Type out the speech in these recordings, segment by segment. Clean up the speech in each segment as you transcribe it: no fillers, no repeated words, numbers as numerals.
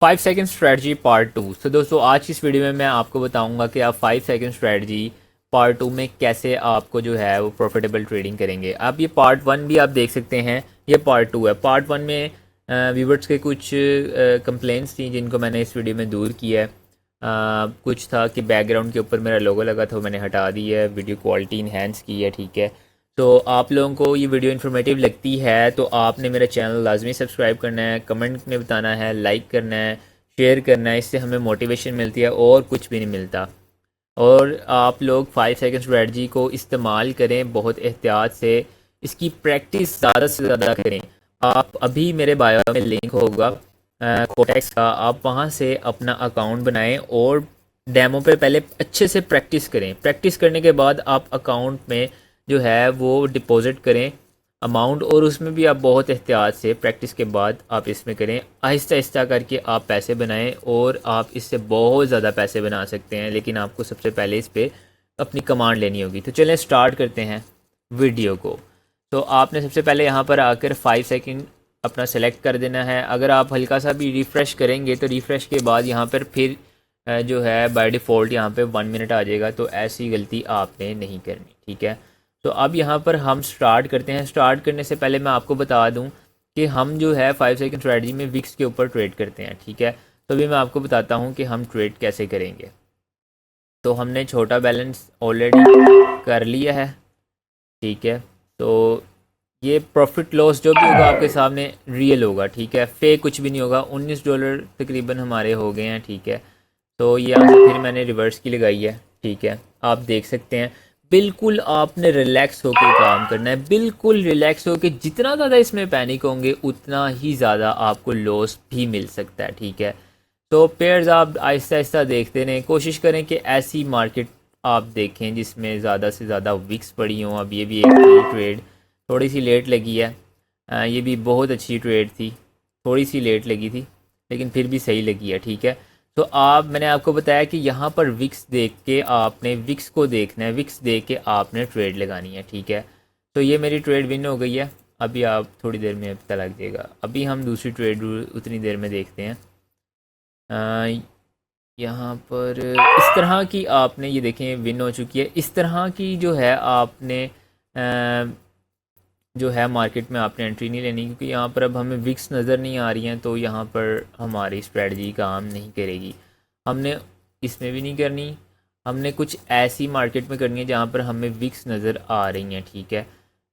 5 second strategy part 2। तो दोस्तों आज की इस वीडियो में मैं आपको बताऊंगा कि आप 5 सेकंड स्ट्रेटजी पार्ट 2 में कैसे आपको जो है वो प्रॉफिटेबल ट्रेडिंग करेंगे। आप ये पार्ट 1 भी आप देख सकते हैं, ये पार्ट 2 है। पार्ट 1 में व्यूवर्स के कुछ कंप्लेंट्स थी जिनको मैंने इस वीडियो में दूर किया है। कुछ था कि बैकग्राउंड के ऊपर मेरा लोगो लगा था, वो मैंने हटा दी है, वीडियो क्वालिटी इन्हेंस की है, ठीक है। तो आप लोगों को ये वीडियो इन्फॉर्मेटिव लगती है तो आपने मेरा चैनल लाजमी सब्सक्राइब करना है, कमेंट में बताना है, लाइक करना है, शेयर करना है। इससे हमें मोटिवेशन मिलती है और कुछ भी नहीं मिलता। और आप लोग 5 सेकंड स्ट्रेटजी को इस्तेमाल करें बहुत एहतियात से, इसकी प्रैक्टिस ज़्यादा से ज़्यादा करें। आप अभी मेरे बायो में लिंक होगा कोटेक्स का, आप वहाँ से अपना अकाउंट बनाएं और डेमो पे पहले अच्छे से प्रैक्टिस करें। प्रैक्टिस करने के बाद आप अकाउंट में जो है वो डिपॉज़िट करें अमाउंट, और उसमें भी आप बहुत एहतियात से प्रैक्टिस के बाद आप इसमें करें। आहिस्ता आहिस्ता करके आप पैसे बनाएं और आप इससे बहुत ज़्यादा पैसे बना सकते हैं, लेकिन आपको सबसे पहले इस पर अपनी कमांड लेनी होगी। तो चलें स्टार्ट करते हैं वीडियो को। तो आपने सबसे पहले यहाँ पर आकर 5 सेकंड अपना सेलेक्ट कर देना है। अगर आप हल्का सा भी रिफ़्रेश करेंगे तो रिफ़्रेश के बाद यहाँ पर फिर जो है बाय डिफ़ॉल्ट यहाँ पे 1 मिनट आ जाएगा। तो ऐसी गलती आपने नहीं करनी, ठीक है। तो अब यहाँ पर हम स्टार्ट करते हैं। स्टार्ट करने से पहले मैं आपको बता दूँ कि हम जो है 5 सेकंड स्ट्रेटजी में विक्स के ऊपर ट्रेड करते हैं, ठीक है। तो अभी मैं आपको बताता हूँ कि हम ट्रेड कैसे करेंगे। तो हमने छोटा बैलेंस ऑलरेडी कर लिया है, ठीक है। तो ये प्रॉफिट लॉस जो भी होगा आपके सामने रियल होगा, ठीक है, फेक कुछ भी नहीं होगा। $19 तकरीबन हमारे हो गए हैं, ठीक है। तो यहाँ से फिर मैंने रिवर्स की लगाई है, ठीक है। आप देख सकते हैं बिल्कुल आपने रिलैक्स होकर काम करना है, बिल्कुल रिलैक्स होकर। जितना ज़्यादा इसमें पैनिक होंगे उतना ही ज़्यादा आपको लॉस भी मिल सकता है, ठीक है। तो पेयर्स आप आहिस्ता आहिस्ता देखते रहें, कोशिश करें कि ऐसी मार्केट आप देखें जिसमें ज़्यादा से ज़्यादा विक्स पड़ी हों। अब ये भी एक ट्रेड थोड़ी सी लेट लगी है, ये भी बहुत अच्छी ट्रेड थी, थोड़ी सी लेट लगी थी लेकिन फिर भी सही लगी है, ठीक है। तो मैंने आपको बताया कि यहाँ पर विक्स देख के आपने विक्स को देखना है, विक्स देख के आपने ट्रेड लगानी है, ठीक है। तो ये मेरी ट्रेड विन हो गई है, अभी आप थोड़ी देर में पता लग जाएगा। अभी हम दूसरी ट्रेड उतनी देर में देखते हैं। यहाँ पर इस तरह की आपने ये देखें विन हो चुकी है। इस तरह की जो है आपने जो है मार्केट में आपने एंट्री नहीं लेनी, क्योंकि यहाँ पर अब हमें विक्स नज़र नहीं आ रही हैं, तो यहाँ पर हमारी स्ट्रेटजी काम नहीं करेगी। हमने इसमें भी नहीं करनी, हमने कुछ ऐसी मार्केट में करनी है जहाँ पर हमें विक्स नज़र आ रही हैं, ठीक है।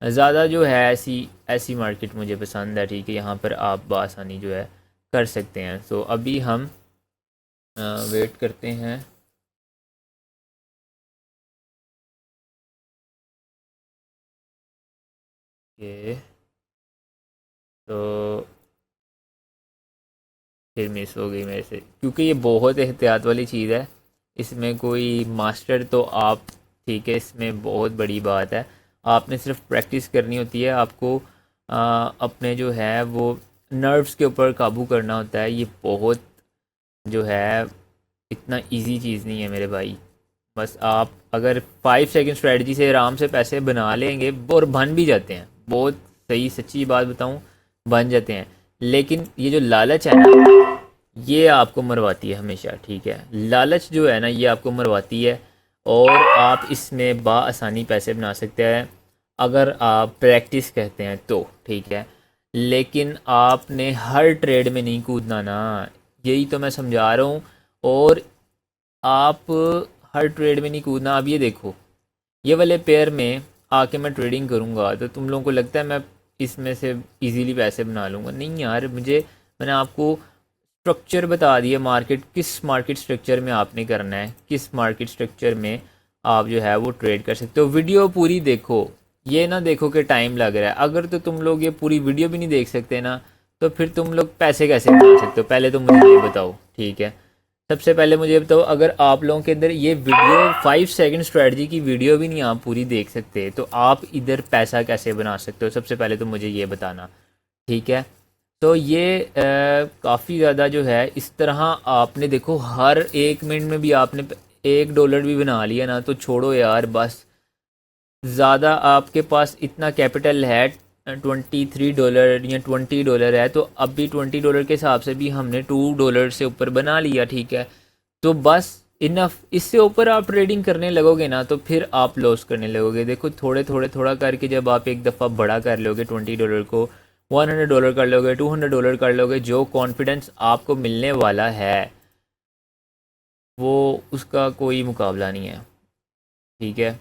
ज़्यादा जो है ऐसी ऐसी मार्केट मुझे पसंद है, ठीक है। यहाँ पर आप बआसानी जो है कर सकते हैं। तो अभी हम वेट करते हैं। ये तो फिर मिस हो गई मेरे से, क्योंकि ये बहुत एहतियात वाली चीज़ है, इसमें कोई मास्टर तो आप, ठीक है, इसमें बहुत बड़ी बात है। आपने सिर्फ प्रैक्टिस करनी होती है, आपको अपने जो है वो नर्व्स के ऊपर काबू करना होता है। ये बहुत जो है इतना इजी चीज़ नहीं है मेरे भाई। बस आप अगर 5 सेकंड स्ट्रेटजी से आराम से पैसे बना लेंगे, और बन भी जाते हैं, बहुत सही सच्ची बात बताऊं, बन जाते हैं। लेकिन ये जो लालच है ना, ये आपको मरवाती है हमेशा, ठीक है। लालच जो है ना ये आपको मरवाती है, और आप इसमें बाआसानी पैसे बना सकते हैं अगर आप प्रैक्टिस करते हैं तो, ठीक है। लेकिन आपने हर ट्रेड में नहीं कूदना ना, यही तो मैं समझा रहा हूँ। और आप हर ट्रेड में नहीं कूदना। अब ये देखो, ये वाले पेयर में आके मैं ट्रेडिंग करूँगा तो तुम लोगों को लगता है मैं इसमें से इजीली पैसे बना लूँगा? नहीं यार, मैंने आपको स्ट्रक्चर बता दिया, मार्केट किस मार्केट स्ट्रक्चर में आपने करना है, किस मार्केट स्ट्रक्चर में आप जो है वो ट्रेड कर सकते हो। वीडियो पूरी देखो, ये ना देखो कि टाइम लग रहा है। अगर तो तुम लोग ये पूरी वीडियो भी नहीं देख सकते ना, तो फिर तुम लोग पैसे कैसे बना सकते हो? पहले तो मुझे ये बताओ, ठीक है। सबसे पहले मुझे बताओ, अगर आप लोगों के अंदर ये वीडियो 5 सेकंड स्ट्रेटजी की वीडियो भी नहीं आप पूरी देख सकते, तो आप इधर पैसा कैसे बना सकते हो? सबसे पहले तो मुझे ये बताना, ठीक है। तो ये काफ़ी ज़्यादा जो है इस तरह आपने देखो, हर 1 मिनट में भी आपने $1 भी बना लिया ना, तो छोड़ो यार, बस ज़्यादा आपके पास इतना कैपिटल है $23 या $20 है, तो अभी $20 के हिसाब से भी हमने $2 से ऊपर बना लिया, ठीक है। तो बस इनफ, इससे ऊपर आप ट्रेडिंग करने लगोगे ना तो फिर आप लॉस करने लगोगे। देखो थोड़े थोड़े थोड़ा करके जब आप एक दफ़ा बड़ा कर लोगे, $20 को $100 कर लोगे, $200 कर लोगे, जो कॉन्फिडेंस आपको मिलने वाला है वो उसका कोई मुकाबला नहीं है, ठीक है।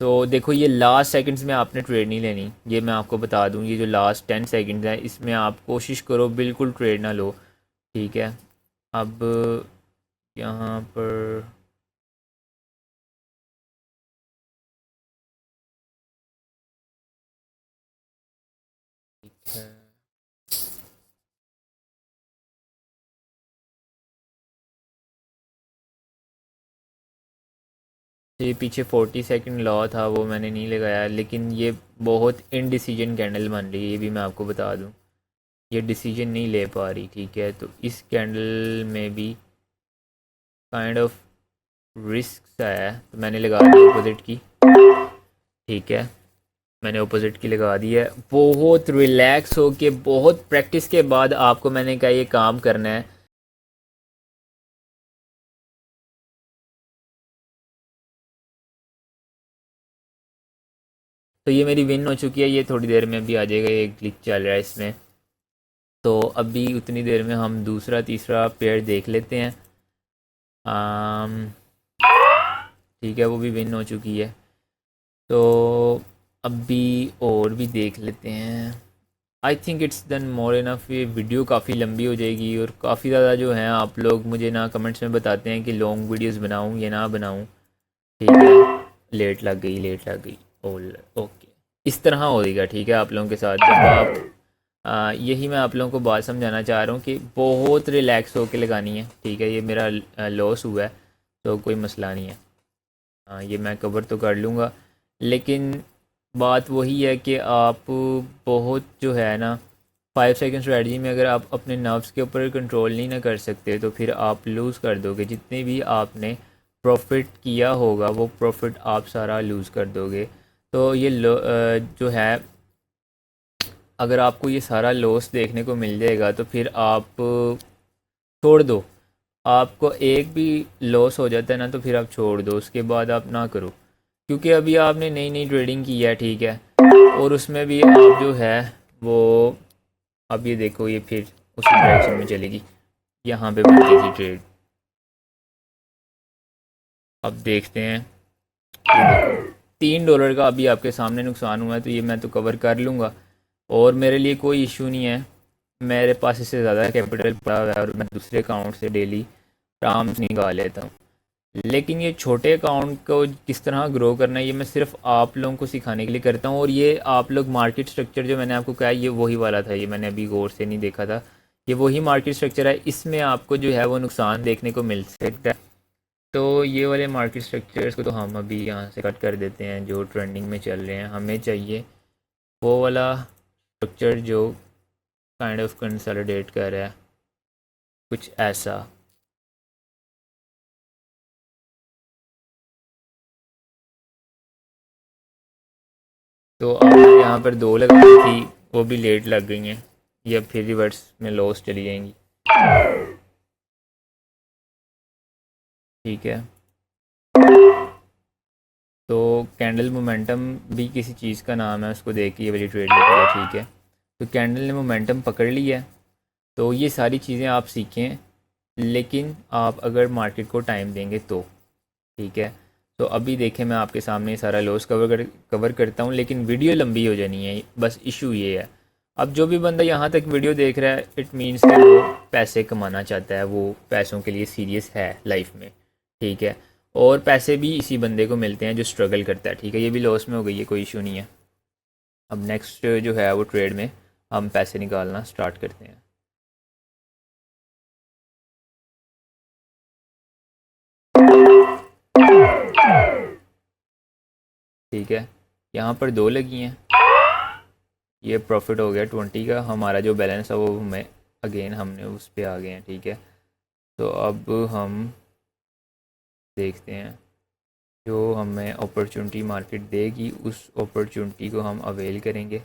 तो देखो ये लास्ट सेकंड्स में आपने ट्रेड नहीं लेनी, ये मैं आपको बता दूं। ये जो लास्ट 10 सेकंड्स है इसमें आप कोशिश करो बिल्कुल ट्रेड ना लो, ठीक है। अब यहाँ पर ठीक है, ये पीछे 40 सेकंड लॉ था वो मैंने नहीं लगाया, लेकिन ये बहुत इनडिसीजन कैंडल बन रही है, ये भी मैं आपको बता दूं। ये डिसीजन नहीं ले पा रही, ठीक है। तो इस कैंडल में भी काइंड ऑफ रिस्क आया है, तो मैंने लगा दी अपोजिट की, ठीक है। मैंने अपोजिट की लगा दी है। बहुत रिलैक्स हो के, बहुत प्रैक्टिस के बाद आपको मैंने कहा ये काम करना है। तो ये मेरी विन हो चुकी है, ये थोड़ी देर में भी आ जाएगा, ये ग्लिच चल रहा है इसमें। तो अभी उतनी देर में हम दूसरा तीसरा पेयर देख लेते हैं। आम, ठीक है, वो भी विन हो चुकी है। तो अभी और भी देख लेते हैं। I think it's done more enough. ये वीडियो काफ़ी लंबी हो जाएगी और काफ़ी ज़्यादा जो है आप लोग मुझे ना कमेंट्स में बताते हैं कि लॉन्ग वीडियोस बनाऊं या ना बनाऊं, ठीक है। लेट लग गई, लेट लग गई। ओके, इस तरह होएगा, ठीक है। आप लोगों के साथ जब आप यही मैं आप लोगों को बात समझाना चाह रहा हूँ कि बहुत रिलैक्स होकर लगानी है, ठीक है। ये मेरा लॉस हुआ है तो कोई मसला नहीं है, ये मैं कवर तो कर लूँगा। लेकिन बात वही है कि आप बहुत जो है ना 5 सेकंड स्ट्रेटजी में अगर आप अपने नर्व्स के ऊपर कंट्रोल नहीं ना कर सकते तो फिर आप लूज़ कर दोगे। जितने भी आपने प्रॉफिट किया होगा वो प्रॉफिट आप सारा लूज़ कर दोगे। तो ये जो है, अगर आपको ये सारा लॉस देखने को मिल जाएगा तो फिर आप छोड़ दो। आपको एक भी लॉस हो जाता है ना तो फिर आप छोड़ दो, उसके बाद आप ना करो। क्योंकि अभी आपने नई नई ट्रेडिंग की है, ठीक है, और उसमें भी आप जो है वो, अब ये देखो ये फिर उसी डायरेक्शन में चलेगी, यहाँ पे बन गई थी ट्रेड। अब देखते हैं, ये देखो $3 का अभी आपके सामने नुकसान हुआ है, तो ये मैं तो कवर कर लूँगा और मेरे लिए कोई इशू नहीं है। मेरे पास इससे ज़्यादा कैपिटल पड़ा हुआ है और मैं दूसरे अकाउंट से डेली आराम से निकाल लेता हूँ। लेकिन ये छोटे अकाउंट को किस तरह ग्रो करना है ये मैं सिर्फ आप लोगों को सिखाने के लिए करता हूँ। और ये आप लोग मार्केट स्ट्रक्चर जो मैंने आपको कहा ये वही वाला था, ये मैंने अभी गौर से नहीं देखा था। ये वही मार्केट स्ट्रक्चर है, इसमें आपको जो है वो नुकसान देखने को मिल सकता है। तो ये वाले मार्केट स्ट्रक्चर्स को तो हम अभी यहाँ से कट कर देते हैं, जो ट्रेंडिंग में चल रहे हैं। हमें चाहिए वो वाला स्ट्रक्चर जो काइंड ऑफ कंसोलिडेट कर रहा है, कुछ ऐसा। तो आपने यहाँ पर दो लगाई थी, वो भी लेट लग गई हैं, ये अब फिर रिवर्स में लॉस चली जाएंगी, ठीक है। तो कैंडल मोमेंटम भी किसी चीज़ का नाम है, उसको देख के ये वाली ट्रेड लगी है, ठीक है। तो कैंडल ने मोमेंटम पकड़ लिया है। तो ये सारी चीज़ें आप सीखें, लेकिन आप अगर मार्केट को टाइम देंगे तो, ठीक है। तो अभी देखें मैं आपके सामने सारा लॉस कवर करता हूँ, लेकिन वीडियो लंबी हो जानी है, बस इशू ये है। अब जो भी बंदा यहाँ तक वीडियो देख रहा है इट मीन्स कि वो पैसे कमाना चाहता है, वो पैसों के लिए सीरियस है लाइफ में, ठीक है। और पैसे भी इसी बंदे को मिलते हैं जो स्ट्रगल करता है, ठीक है। ये भी लॉस में हो गई है, कोई इशू नहीं है। अब नेक्स्ट जो है वो ट्रेड में हम पैसे निकालना स्टार्ट करते हैं। ठीक है, यहाँ पर दो लगी हैं, ये प्रॉफिट हो गया 20 का। हमारा जो बैलेंस है वो हमें अगेन हमने उस पे आ गए हैं, ठीक है। तो अब हम देखते हैं जो हमें अपॉर्चुनिटी मार्केट देगी उस अपॉर्चुनिटी को हम अवेल करेंगे।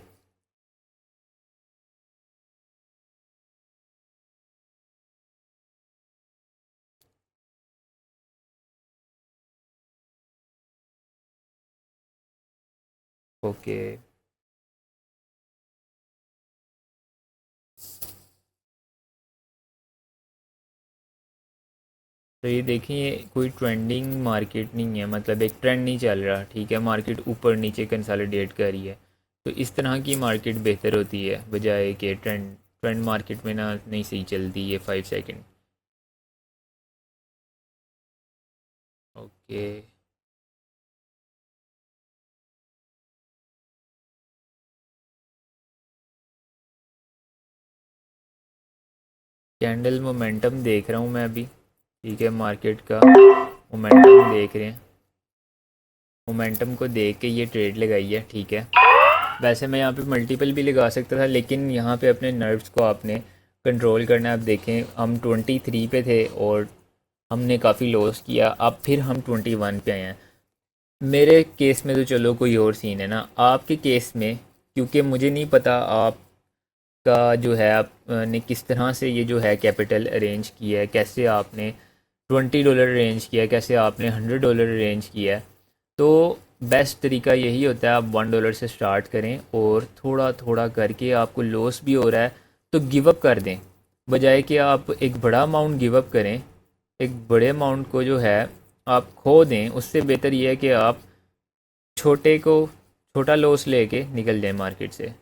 ओके। तो ये देखिए, कोई ट्रेंडिंग मार्केट नहीं है, मतलब एक ट्रेंड नहीं चल रहा, ठीक है, मार्केट ऊपर नीचे कंसोलिडेट कर रही है। तो इस तरह की मार्केट बेहतर होती है बजाय कि ट्रेंड ट्रेंड मार्केट में ना नहीं सही चलती ये 5 सेकंड। ओके। कैंडल मोमेंटम देख रहा हूँ मैं अभी, ठीक है, मार्केट का मोमेंटम देख रहे हैं। मोमेंटम को देख के ये ट्रेड लगाई है, ठीक है। वैसे मैं यहाँ पे मल्टीपल भी लगा सकता था, लेकिन यहाँ पे अपने नर्व्स को आपने कंट्रोल करना है। आप देखें, हम 23 पे थे और हमने काफ़ी लॉस किया, अब फिर हम 21 पे आए हैं। मेरे केस में तो चलो कोई और सीन है ना, आपके केस में क्योंकि मुझे नहीं पता आपका जो है आपने किस तरह से ये जो है कैपिटल अरेंज किया है, कैसे आपने $20 अरेंज किया है, कैसे आपने $100 अरेंज किया है। तो बेस्ट तरीका यही होता है, आप $1 से स्टार्ट करें और थोड़ा थोड़ा करके आपको लॉस भी हो रहा है तो गिव अप कर दें, बजाय कि आप एक बड़ा अमाउंट गिव अप करें। एक बड़े अमाउंट को जो है आप खो दें, उससे बेहतर ये है कि आप छोटे को छोटा लॉस लेके निकल जाएं मार्केट से,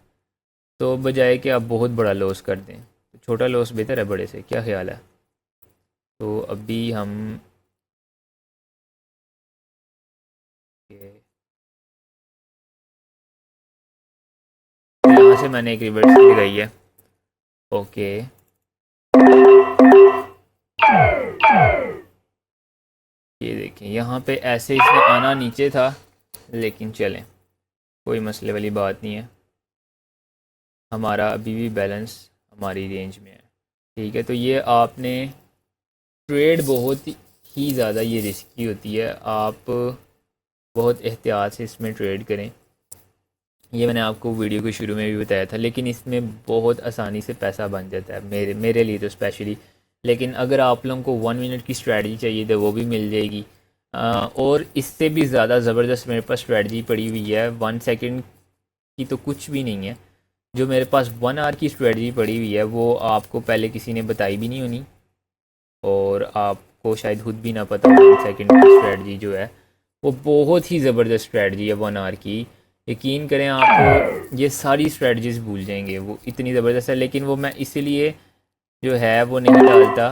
तो बजाय कि आप बहुत बड़ा लॉस कर दें। तो छोटा लॉस बेहतर है बड़े से, क्या ख्याल है? तो अभी हम यहाँ से मैंने एक रिवर्स लगाई है। ओके। ये देखें, यहाँ पे ऐसे इसने आना नीचे था, लेकिन चलें, कोई मसले वाली बात नहीं है। हमारा अभी भी बैलेंस हमारी रेंज में है, ठीक है। तो ये आपने ट्रेड बहुत ही ज़्यादा ये रिस्की होती है, आप बहुत एहतियात से इसमें ट्रेड करें। ये मैंने आपको वीडियो के शुरू में भी बताया था, लेकिन इसमें बहुत आसानी से पैसा बन जाता है, मेरे लिए तो स्पेशली। लेकिन अगर आप लोगों को 1 मिनट की स्ट्रेटजी चाहिए तो वो भी मिल जाएगी। और इससे भी ज़्यादा ज़बरदस्त मेरे पास स्ट्रेटजी पड़ी हुई है, 1 सेकंड की तो कुछ भी नहीं है। जो मेरे पास 1 आवर की स्ट्रेटजी पड़ी हुई है वो आपको पहले किसी ने बताई भी नहीं होनी, और आपको शायद खुद भी ना पता हो। 1 सेकंड की स्ट्रेटजी जो है वो बहुत ही ज़बरदस्त स्ट्रेटजी है 1 आवर की। यकीन करें, आप ये सारी स्ट्रेटजीज भूल जाएंगे, वो इतनी ज़बरदस्त है। लेकिन वो मैं इसीलिए जो है वो नहीं डालता,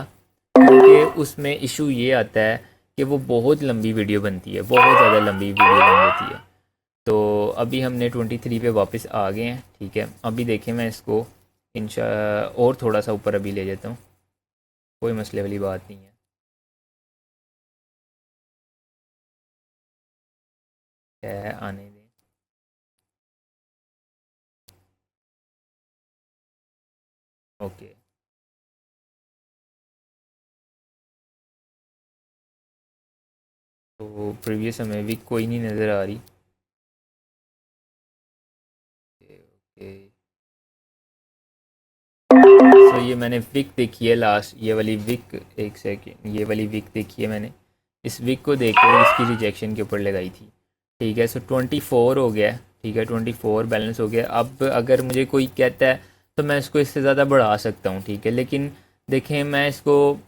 क्योंकि उसमें इशू ये आता है कि वो बहुत लंबी वीडियो बनती है, बहुत ज़्यादा लंबी वीडियो बन जाती है। तो अभी हमने 23 पे वापस आ गए हैं, ठीक है। अभी देखें, मैं इसको इंशा और थोड़ा सा ऊपर अभी ले जाता हूँ, कोई मसले वाली बात नहीं है। क्या है, आने दें। ओके। तो प्रीवियस हमें भी कोई नहीं नज़र आ रही। ओके। तो ये मैंने विक देखी है लास्ट, ये वाली विक, एक सेकेंड, ये वाली विक देखी है मैंने। इस विक को देख कर इसकी रिजेक्शन के ऊपर लगाई थी, ठीक है। सो 24 हो गया, ठीक है, 24 बैलेंस हो गया। अब अगर मुझे कोई कहता है तो मैं इसको इससे ज़्यादा बढ़ा सकता हूँ, ठीक है। लेकिन देखें, मैं इसको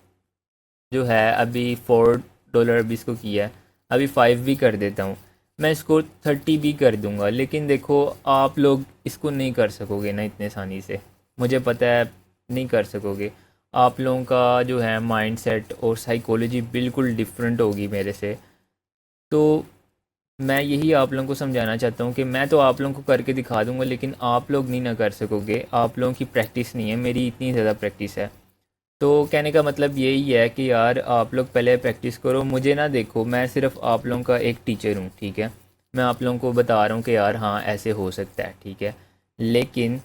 जो है अभी $4 अभी इसको किया है, अभी 5 भी कर देता हूँ, मैं इसको 30 भी कर दूंगा। लेकिन देखो, आप लोग इसको नहीं कर सकोगे ना इतने आसानी से, मुझे पता है नहीं कर सकोगे। आप लोगों का जो है माइंडसेट और साइकोलॉजी बिल्कुल डिफरेंट होगी मेरे से। तो मैं यही आप लोगों को समझाना चाहता हूँ कि मैं तो आप लोगों को करके दिखा दूंगा, लेकिन आप लोग नहीं ना कर सकोगे, आप लोगों की प्रैक्टिस नहीं है, मेरी इतनी ज़्यादा प्रैक्टिस है। तो कहने का मतलब यही है कि यार आप लोग पहले प्रैक्टिस करो, मुझे ना देखो, मैं सिर्फ आप लोगों का एक टीचर हूँ, ठीक है। मैं आप लोगों को बता रहा हूँ कि यार हाँ ऐसे हो सकता है, ठीक है। लेकिन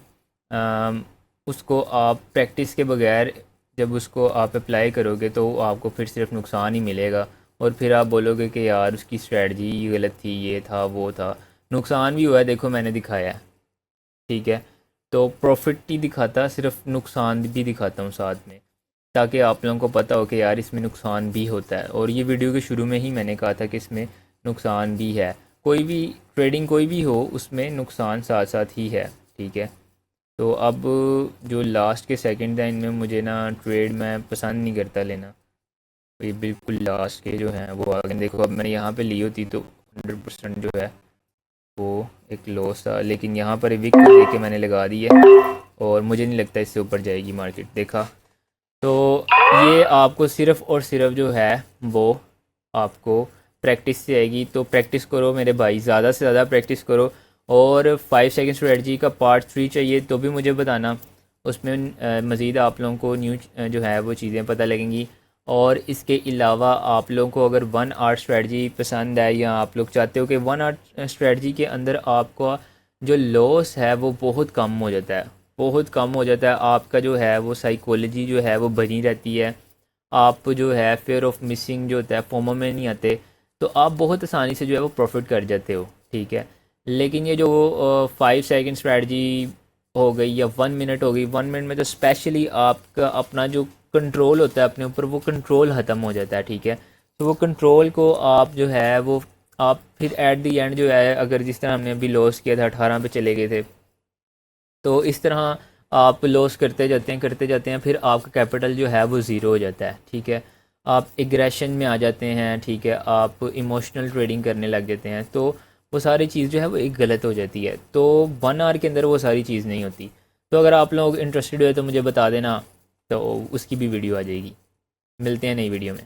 उसको आप प्रैक्टिस के बगैर जब उसको आप अप्लाई करोगे तो आपको फिर सिर्फ नुकसान ही मिलेगा, और फिर आप बोलोगे कि यार उसकी स्ट्रेटजी गलत थी, ये था वो था। नुकसान भी हुआ है, देखो मैंने दिखाया है, ठीक है। तो प्रॉफिट नहीं दिखाता, सिर्फ नुकसान भी दिखाता हूँ साथ में, ताकि आप लोगों को पता हो कि यार इसमें नुकसान भी होता है। और ये वीडियो के शुरू में ही मैंने कहा था कि इसमें नुकसान भी है, कोई भी ट्रेडिंग कोई भी हो उसमें नुकसान साथ साथ ही है, ठीक है। तो अब जो लास्ट के सेकंड हैं इनमें मुझे ना ट्रेड मैं पसंद नहीं करता लेना। ये बिल्कुल लास्ट के जो हैं वो आगे देखो, अब मैंने यहाँ पे ली होती तो 100% जो है वो एक लॉस था, लेकिन यहाँ पर विक को देख के मैंने लगा दी है और मुझे नहीं लगता इससे ऊपर जाएगी मार्केट, देखा। तो ये आपको सिर्फ़ और सिर्फ जो है वो आपको प्रैक्टिस से आएगी। तो प्रैक्टिस करो मेरे भाई, ज़्यादा से ज़्यादा प्रैक्टिस करो। और 5 सेकंड स्ट्रेटजी का पार्ट 3 चाहिए तो भी मुझे बताना, उसमें मज़ीद आप लोगों को न्यू जो है वो चीज़ें पता लगेंगी। और इसके अलावा आप लोगों को अगर 1 आवर स्ट्रेटजी पसंद है या आप लोग चाहते हो कि 1 आवर स्ट्रेटजी के अंदर आपका जो लॉस है वो बहुत कम हो जाता है, बहुत कम हो जाता है, आपका जो है वो साइकोलॉजी जो है वो बनी रहती है, आप जो है फेयर ऑफ मिसिंग जो होता है फोमो में नहीं आते, तो आप बहुत आसानी से जो है वो प्रॉफिट कर जाते हो, ठीक है। लेकिन ये जो 5 सेकंड स्ट्रैटी हो गई या 1 मिनट हो गई, 1 मिनट में तो स्पेशली आपका अपना जो कंट्रोल होता है अपने ऊपर वो कंट्रोल ख़त्म हो जाता है, ठीक है। तो वो कंट्रोल को आप जो है वो आप फिर एट दी एंड जो है, अगर जिस तरह हमने अभी लॉस किया था 18 पे चले गए थे, तो इस तरह आप लॉस करते जाते हैं, फिर आपका कैपिटल जो है वो ज़ीरो हो जाता है, ठीक है। आप एग्रेशन में आ जाते हैं, ठीक है, आप इमोशनल ट्रेडिंग करने लग जाते हैं, तो वो सारी चीज़ जो है वो एक गलत हो जाती है। तो 1 आवर के अंदर वो सारी चीज़ नहीं होती। तो अगर आप लोग इंटरेस्टेड हुए तो मुझे बता देना, तो उसकी भी वीडियो आ जाएगी। मिलते हैं नई वीडियो में।